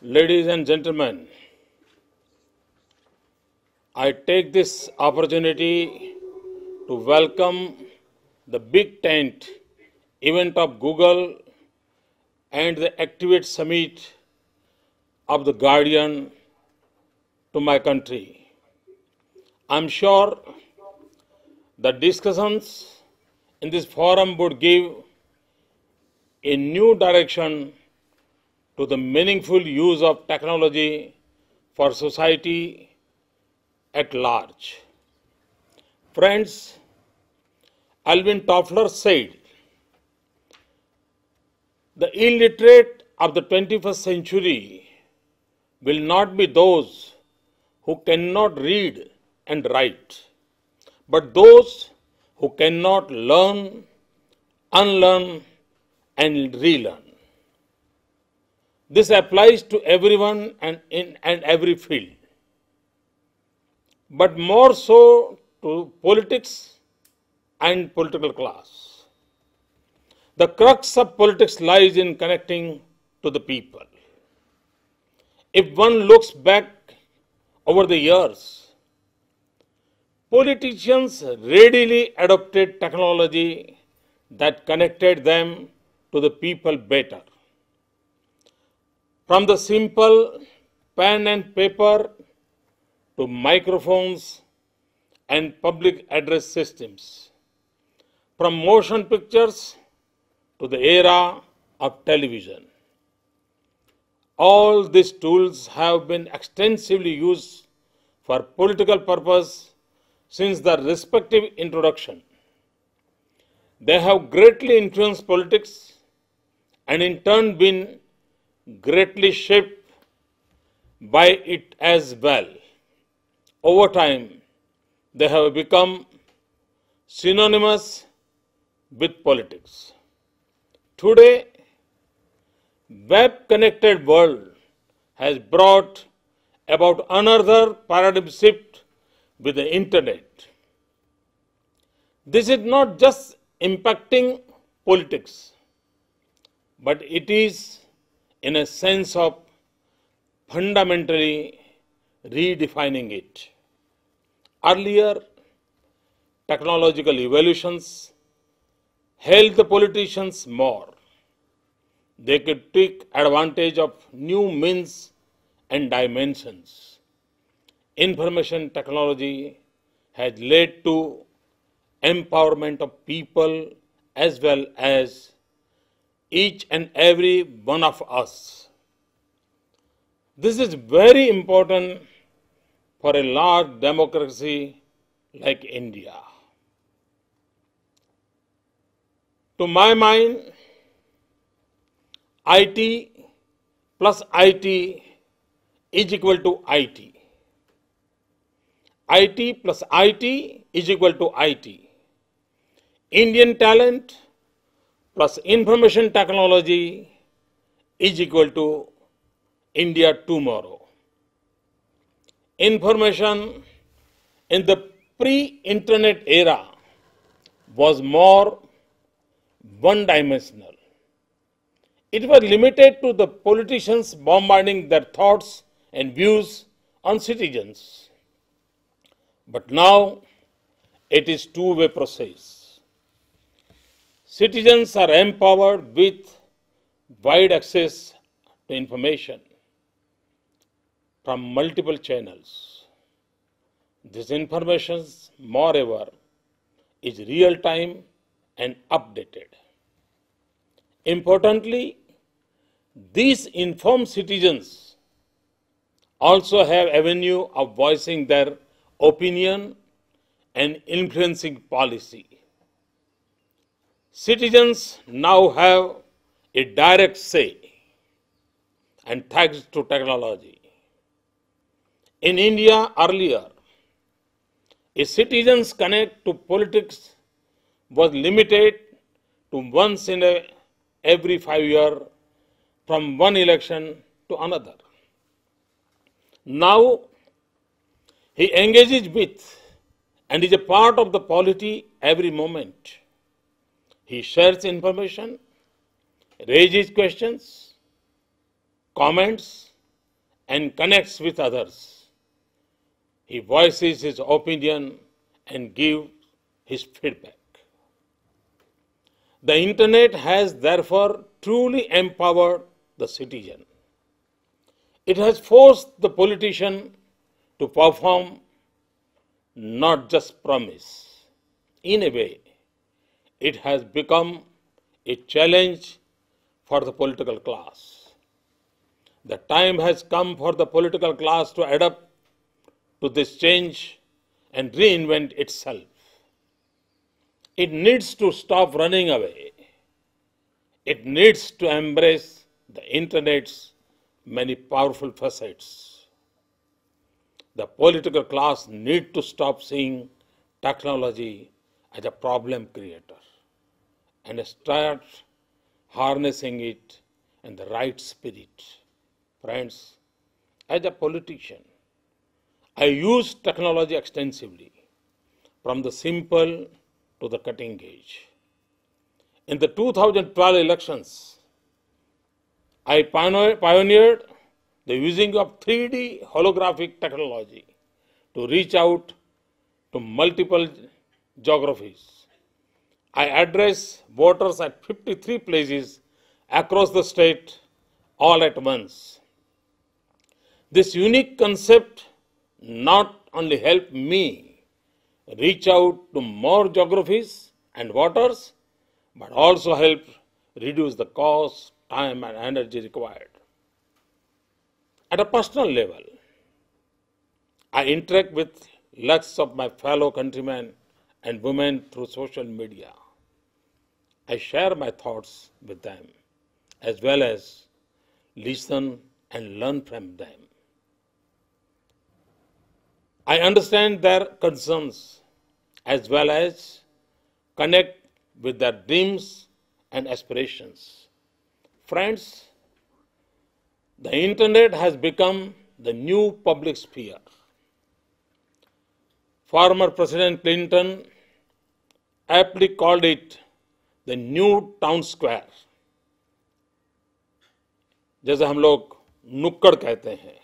Ladies and gentlemen, I take this opportunity to welcome the Big Tent event of Google and the Activate Summit of the Guardian to my country. I'm sure the discussions in this forum would give a new direction to the meaningful use of technology for society at large. Friends, Alvin Toffler said, the illiterate of the 21st century will not be those who cannot read and write, but those who cannot learn, unlearn, and relearn. This applies to everyone and in every field, but more so to politics and political class. The crux of politics lies in connecting to the people. If one looks back over the years, politicians readily adopted technology that connected them to the people better. From the simple pen and paper to microphones and public address systems, from motion pictures to the era of television. All these tools have been extensively used for political purpose since their respective introduction. They have greatly influenced politics and in turn been greatly shaped by it as well. Over time, they have become synonymous with politics. Today, web-connected world has brought about another paradigm shift with the internet. This is not just impacting politics, but it is, in a sense of fundamentally redefining it. Earlier, technological evolutions helped the politicians more. They could take advantage of new means and dimensions. Information technology has led to empowerment of people as well as each and every one of us. This is very important for a large democracy like India. To my mind, IT plus IT is equal to IT. IT plus IT is equal to IT. Indian talent plus information technology is equal to India tomorrow. Information in the pre-internet era was more one-dimensional. It was limited to the politicians bombarding their thoughts and views on citizens. But now it is two-way process. Citizens are empowered with wide access to information from multiple channels. This information, moreover, is real-time and updated. Importantly, these informed citizens also have avenue of voicing their opinion and influencing policy. Citizens now have a direct say, and thanks to technology. In India earlier, a citizen's connect to politics was limited to once in every 5 years from one election to another. Now, he engages with and is a part of the polity every moment. He shares information, raises questions, comments, and connects with others. He voices his opinion and gives his feedback. The internet has therefore truly empowered the citizen. It has forced the politician to perform, not just promise. In a way, it has become a challenge for the political class. The time has come for the political class to adapt to this change and reinvent itself. It needs to stop running away. It needs to embrace the internet's many powerful facets. The political class needs to stop seeing technology as a problem creator and start harnessing it in the right spirit. Friends, as a politician, I use technology extensively, from the simple to the cutting edge. In the 2012 elections, I pioneered the using of 3D holographic technology to reach out to multiple geographies. I address voters at 53 places across the state all at once. This unique concept not only helped me reach out to more geographies and voters, but also helped reduce the cost, time, and energy required. At a personal level, I interact with lakhs of my fellow countrymen and women through social media. I share my thoughts with them, as well as listen and learn from them. I understand their concerns as well as connect with their dreams and aspirations. Friends, the internet has become the new public sphere. Former President Clinton aptly called it the new town square, जैसे हम लोग नुक्कड़ कहते हैं.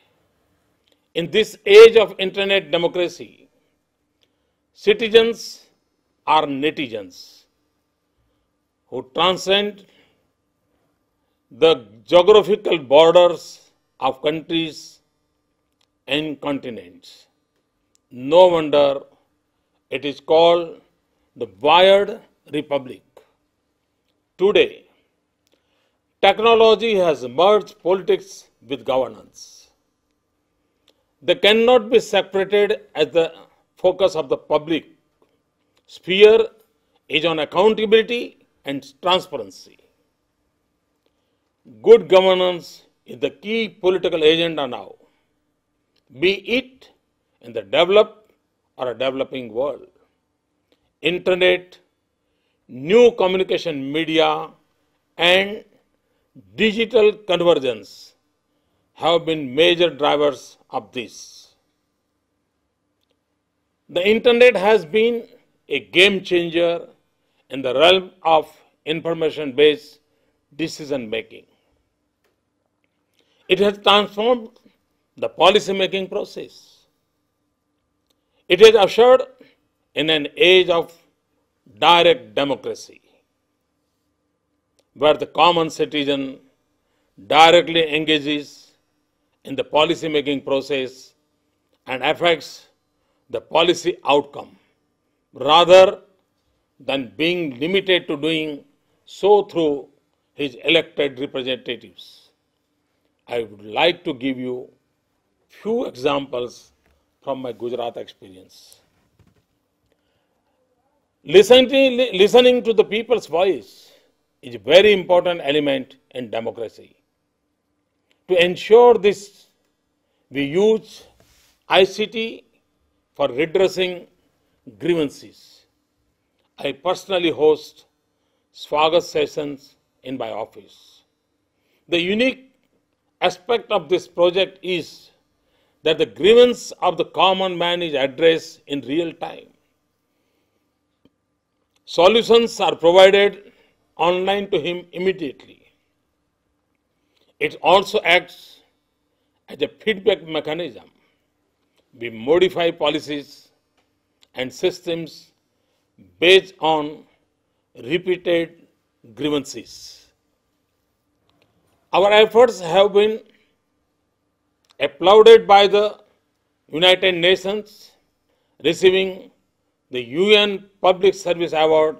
In this age of internet democracy, citizens are netizens who transcend the geographical borders of countries and continents. No wonder it is called the Wired Republic. Today, technology has merged politics with governance. They cannot be separated as the focus of the public sphere is on accountability and transparency. Good governance is the key political agenda now, be it in the developed or a developing world. Internet, new communication media, and digital convergence have been major drivers of this. The internet has been a game changer in the realm of information-based decision making. It has transformed the policy-making process. It has ushered in an age of direct democracy, where the common citizen directly engages in the policy-making process and affects the policy outcome, rather than being limited to doing so through his elected representatives. I would like to give you few examples from my Gujarat experience. Listening to the people's voice is a very important element in democracy. To ensure this, we use ICT for redressing grievances. I personally host Swagat sessions in my office. The unique aspect of this project is that the grievance of the common man is addressed in real time. Solutions are provided online to him immediately. It also acts as a feedback mechanism, we modify policies and systems based on repeated grievances. Our efforts have been applauded by the United Nations, receiving the UN Public Service Award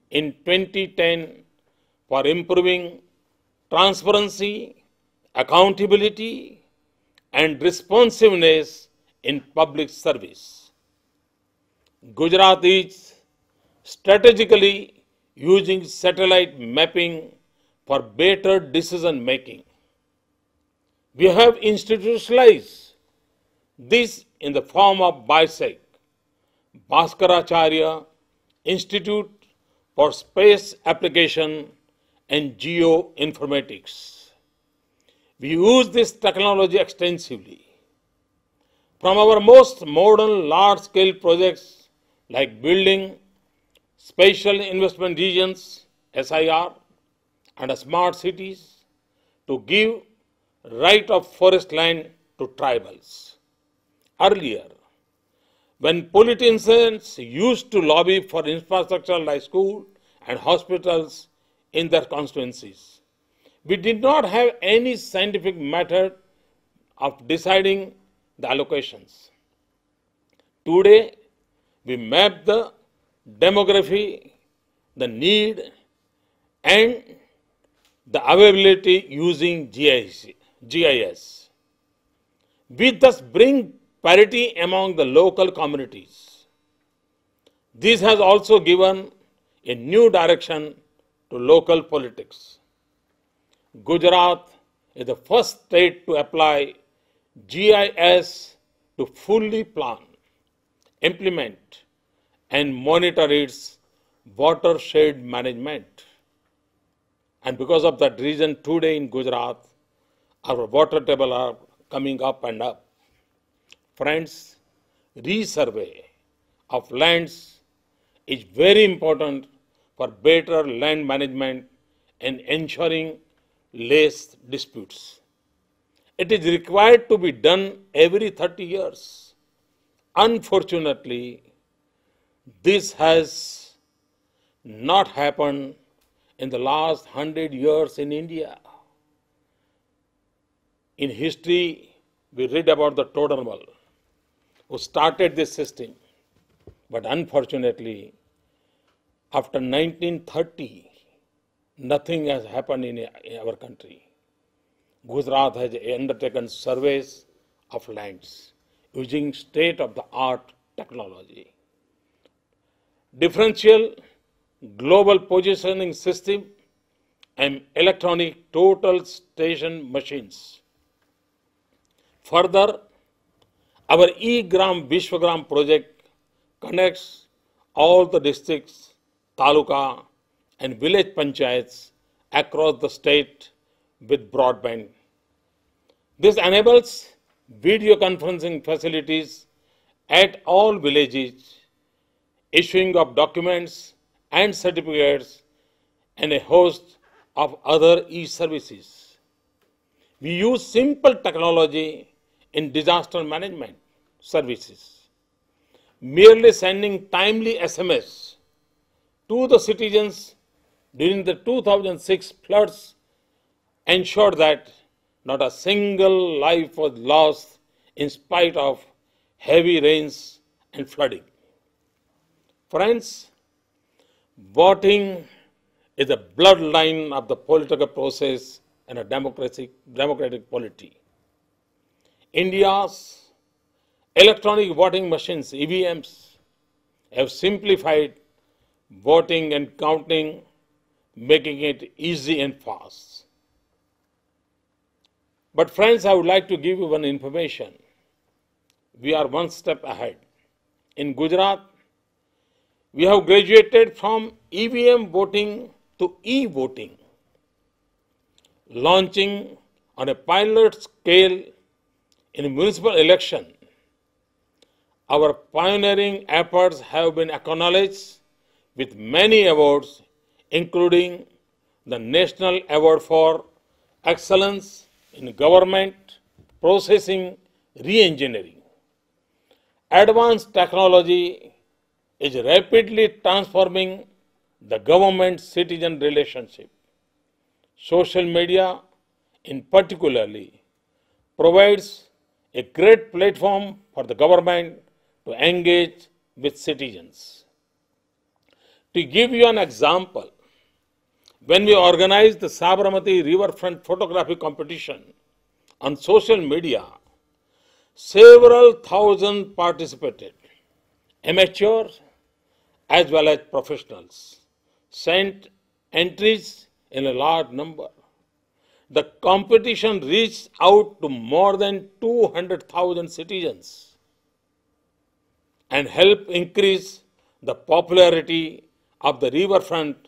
in 2010 for improving transparency, accountability, and responsiveness in public service. Gujarat is strategically using satellite mapping for better decision making. We have institutionalized this in the form of BISEC, Bhaskaracharya Institute for Space Application and Geoinformatics. We use this technology extensively. From our most modern large-scale projects like building Special Investment Regions, SIR, and smart cities to give right of forest land to tribals. Earlier, when politicians used to lobby for infrastructure like schools and hospitals in their constituencies, we did not have any scientific method of deciding the allocations. Today, we map the demography, the need, and the availability using GIS. We thus bring parity among the local communities. This has also given a new direction to local politics. Gujarat is the first state to apply GIS to fully plan, implement, and monitor its watershed management. And because of that reason, today in Gujarat, our water table are coming up and up. Friends, resurvey of lands is very important for better land management and ensuring less disputes. It is required to be done every 30 years. Unfortunately, this has not happened in the last 100 years in India. In history, we read about the Todormal, who started this system. But unfortunately, after 1930, nothing has happened in our country. Gujarat has undertaken surveys of lands using state-of-the-art technology. Differential global positioning system and electronic total station machines. Further, our E-Gram Vishwagram project connects all the districts, taluka, and village panchayats across the state with broadband. This enables video conferencing facilities at all villages, issuing of documents and certificates, and a host of other e-services. We use simple technology in disaster management services. Merely sending timely SMS to the citizens during the 2006 floods ensured that not a single life was lost in spite of heavy rains and flooding. Friends, voting is a bloodline of the political process and a democratic polity. India's electronic voting machines, EVMs, have simplified voting and counting, making it easy and fast. But friends, I would like to give you one information. We are one step ahead. In Gujarat, we have graduated from EVM voting to e-voting, launching on a pilot scale in a municipal election. Our pioneering efforts have been acknowledged with many awards, including the National Award for Excellence in Government processing re-engineering. Advanced technology is rapidly transforming the government-citizen relationship. Social media, in particularly, provides a great platform for the government to engage with citizens. To give you an example, when we organized the Sabarmati Riverfront photography competition on social media, several thousand participated, amateurs as well as professionals, sent entries in a large number. The competition reached out to more than 200,000 citizens and helped increase the popularity of the riverfront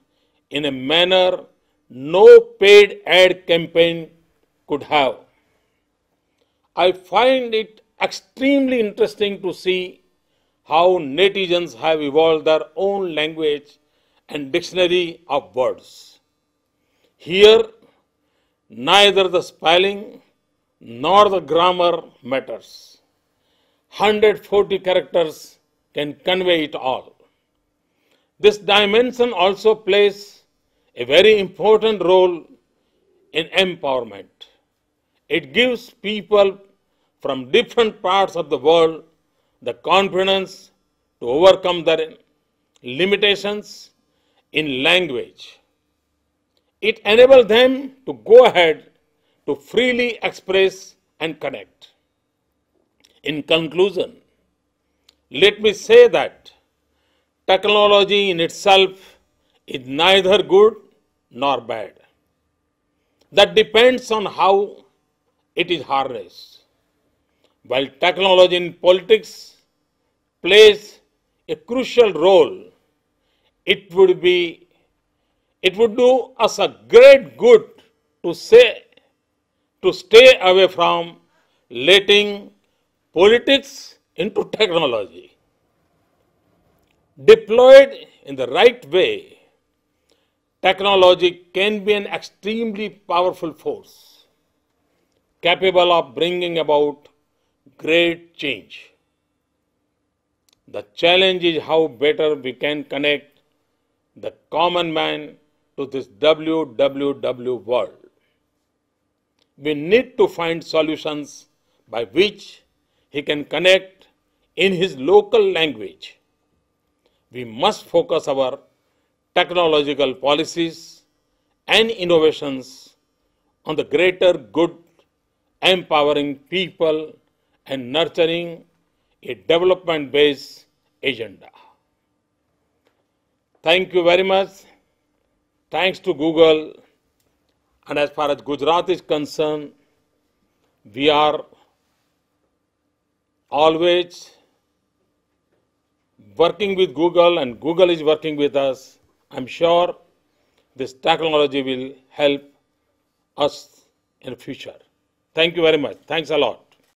in a manner no paid ad campaign could have. I find it extremely interesting to see how netizens have evolved their own language and dictionary of words. Here, neither the spelling nor the grammar matters. 140 characters can convey it all. This dimension also plays a very important role in empowerment. It gives people from different parts of the world the confidence to overcome their limitations in language. It enables them to go ahead to freely express and connect. In conclusion, let me say that technology in itself is neither good nor bad. That depends on how it is harnessed. While technology in politics plays a crucial role, it would do us a great good to stay away from letting politics into technology. Deployed in the right way, technology can be an extremely powerful force, capable of bringing about great change. The challenge is how better we can connect the common man to this WWW world. We need to find solutions by which he can connect in his local language. We must focus our technological policies and innovations on the greater good, empowering people and nurturing a development-based agenda. Thank you very much. Thanks to Google. And as far as Gujarat is concerned, we are always working with Google and Google is working with us. I'm sure this technology will help us in the future. Thank you very much. Thanks a lot.